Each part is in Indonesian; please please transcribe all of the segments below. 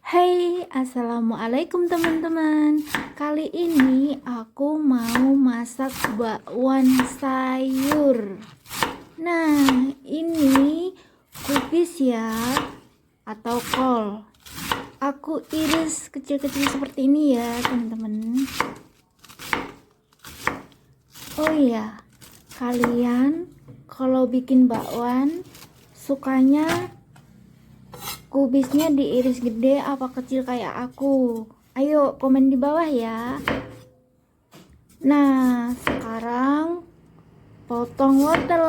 Hai, assalamualaikum teman-teman. Kali ini aku mau masak bakwan sayur. Nah, ini kubis ya, atau kol. Aku iris kecil-kecil seperti ini ya, teman-teman. Oh iya, kalian kalau bikin bakwan sukanya kubisnya diiris gede apa kecil kayak aku? Ayo komen di bawah ya. Nah, sekarang potong wortel.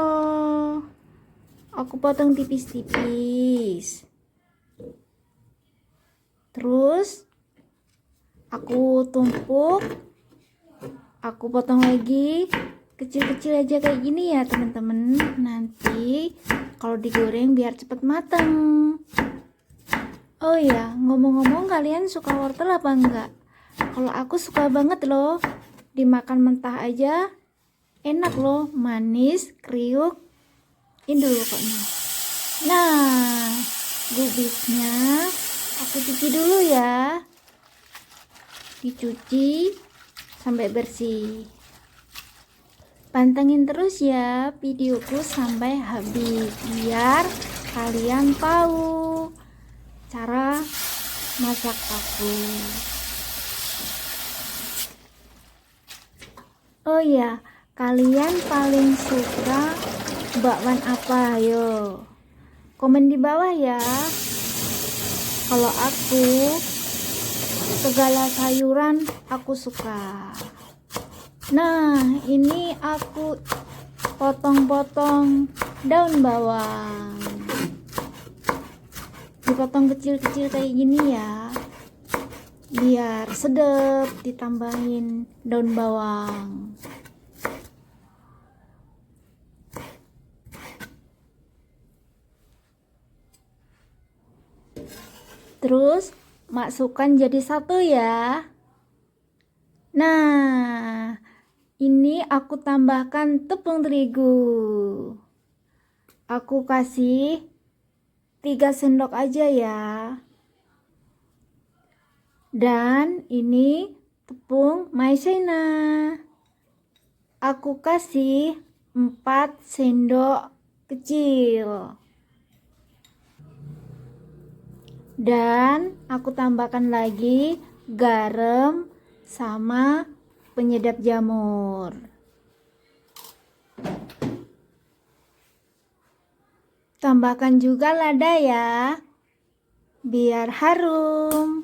Aku potong tipis-tipis. Terus aku tumpuk. Aku potong lagi kecil-kecil aja kayak gini ya, teman-teman. Nanti kalau digoreng biar cepet mateng. Oh iya, ngomong-ngomong, kalian suka wortel apa enggak? Kalau aku suka banget loh. Dimakan mentah aja enak loh, manis, kriuk. Ini dulu pokoknya. Nah, gubisnya aku cuci dulu ya. Dicuci sampai bersih. Pantengin terus ya videoku sampai habis biar kalian tahu cara masak aku. Oh ya, kalian paling suka bakwan apa? Ayo komen di bawah ya. Kalau aku segala sayuran aku suka. Nah, ini aku potong-potong daun bawang. Dipotong kecil-kecil kayak gini ya, biar sedap ditambahin daun bawang. Terus masukkan jadi satu ya. Nah, ini aku tambahkan tepung terigu. Aku kasih 3 sendok aja ya. Dan ini tepung maizena. Aku kasih 4 sendok kecil. Dan aku tambahkan lagi garam sama penyedap jamur. Tambahkan juga lada ya, biar harum.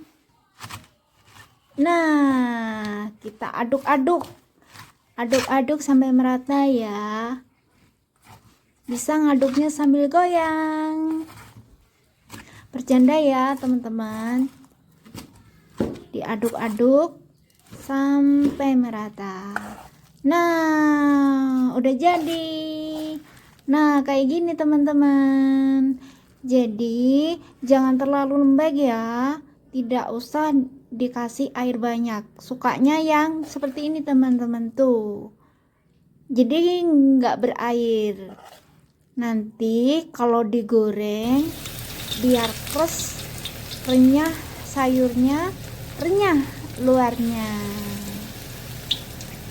Nah, kita aduk-aduk. Aduk-aduk sampai merata ya. Bisa ngaduknya sambil goyang. Bercanda ya, teman-teman. Diaduk-aduk sampai merata. Nah, udah jadi. Nah, kayak gini teman-teman. Jadi jangan terlalu lembek ya. Tidak usah dikasih air banyak. Sukanya yang seperti ini teman-teman tuh. Jadi nggak berair. Nanti kalau digoreng biar keras, renyah sayurnya, renyah luarnya.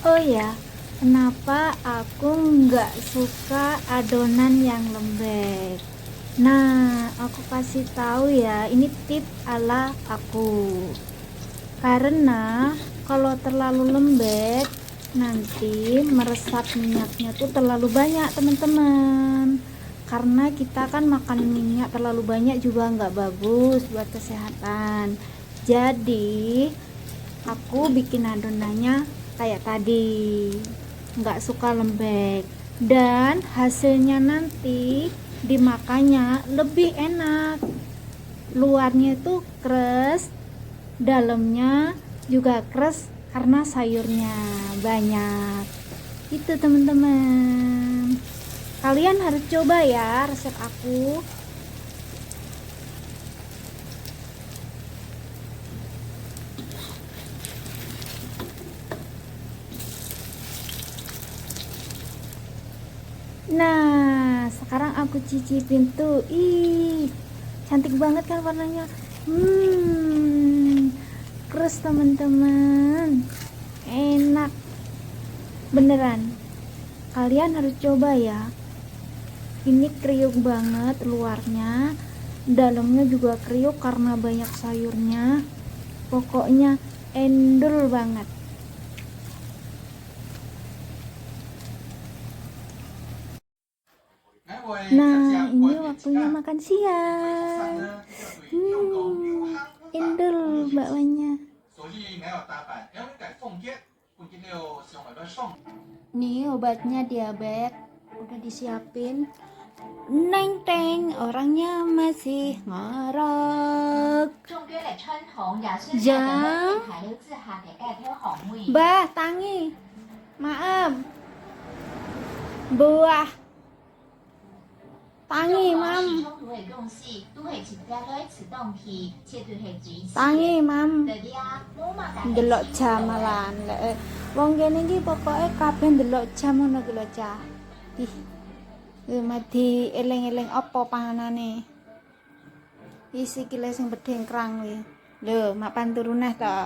Oh ya, kenapa aku nggak suka adonan yang lembek? Nah, aku kasih tahu ya, ini tip ala aku. Karena kalau terlalu lembek, nanti meresap minyaknya tuh terlalu banyak teman-teman. Karena kita kan makan minyak terlalu banyak juga nggak bagus buat kesehatan. Jadi, aku bikin adonannya kayak tadi, nggak suka lembek, dan hasilnya nanti dimakannya lebih enak. Luarnya itu keras, dalamnya juga keras karena sayurnya banyak. Itu teman-teman, kalian harus coba ya resep aku. Nah, sekarang aku cicipin tuh. Ih, cantik banget kan warnanya. krus teman-teman, enak beneran, kalian harus coba ya. Ini kriuk banget luarnya, dalamnya juga kriuk karena banyak sayurnya, pokoknya endul banget. Nah, ini waktunya makan siang. Endul bakwanya. Nih obatnya diabetes udah disiapin. Neng Teng orangnya masih ngorok. Jang Bah tangi maaf buah tangi mam tangi mam delok jam malan wong kene iki pokoke kabeh delok jam ngono ki lho cah. Ih mati eling-eling apa panganane isi kile sing bedengkrang kuwi lho mapan turuneh to.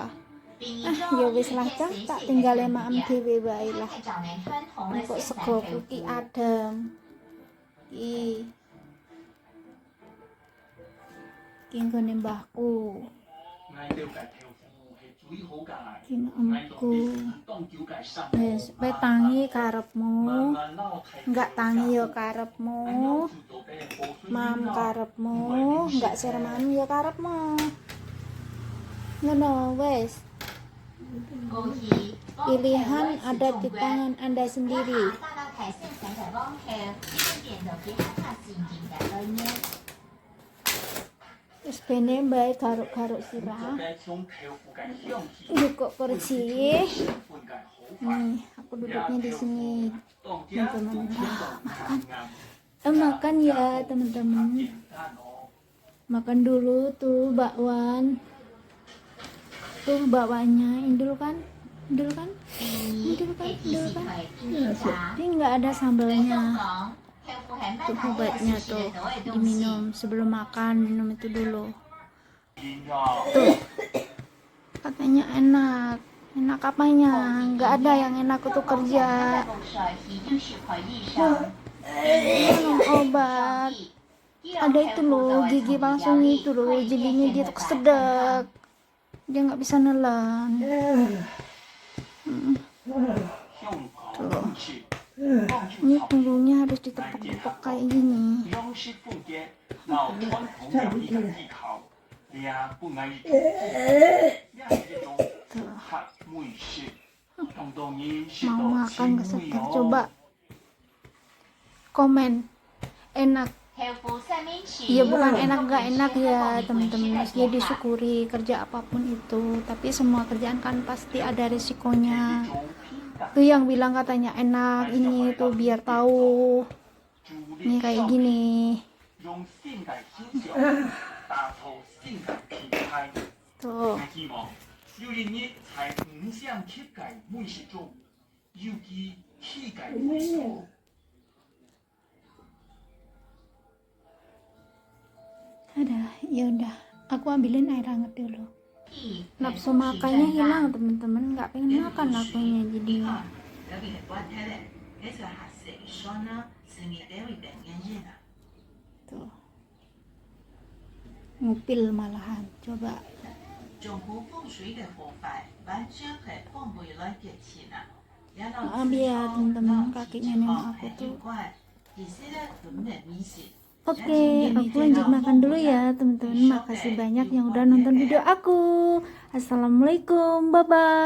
Ya wis lah cah, tak tinggal maem dhewe wae lah. Kok sego ki adem. Ki nggone mbahku. Ki maemku. Wis kowe tangi karepmu. Enggak tangi ya karepmu. Mam karepmu, enggak serem ya karepmu. Ngono wis. Pilihan ada di tangan Anda sendiri. Terus bene bae garuk-garuk sirah. Kok bersih. Nih, aku duduknya di sini. Teman-teman, makan. Makan ya, teman-teman. Makan dulu tuh bakwan. Tuh bakwanya indul kan tapi nggak ada sambalnya. Tuh obatnya tuh diminum sebelum makan, minum itu dulu tuh katanya enak apanya, nggak ada yang enak tuh kerja. Minum obat ada itu loh, gigi palsunya itu loh, jadinya dia tuh kesedek, dia nggak bisa nelan. Tuh. Ini punggungnya harus ditepuk-tepuk kayak gini. Tuh. Mau makan kesedek, coba komen enak. Ya bukan enak gak enak ya teman-teman, mestinya disyukuri kerja apapun itu, tapi semua kerjaan kan pasti ada risikonya. Tuh yang bilang katanya enak ini tuh biar tahu nih kayak gini tuh. Ada, ya udah, aku ambilin air hangat dulu. Nafsu makannya hilang teman-teman, nggak pengen makan akunya jadinya. Tuh, ngupil malahan, coba. Maaf ya teman-teman, kaki nenek aku tuh. Oke, aku lanjut makan dulu ya teman-teman. Makasih banyak yang udah nonton video aku. Assalamualaikum, bye-bye.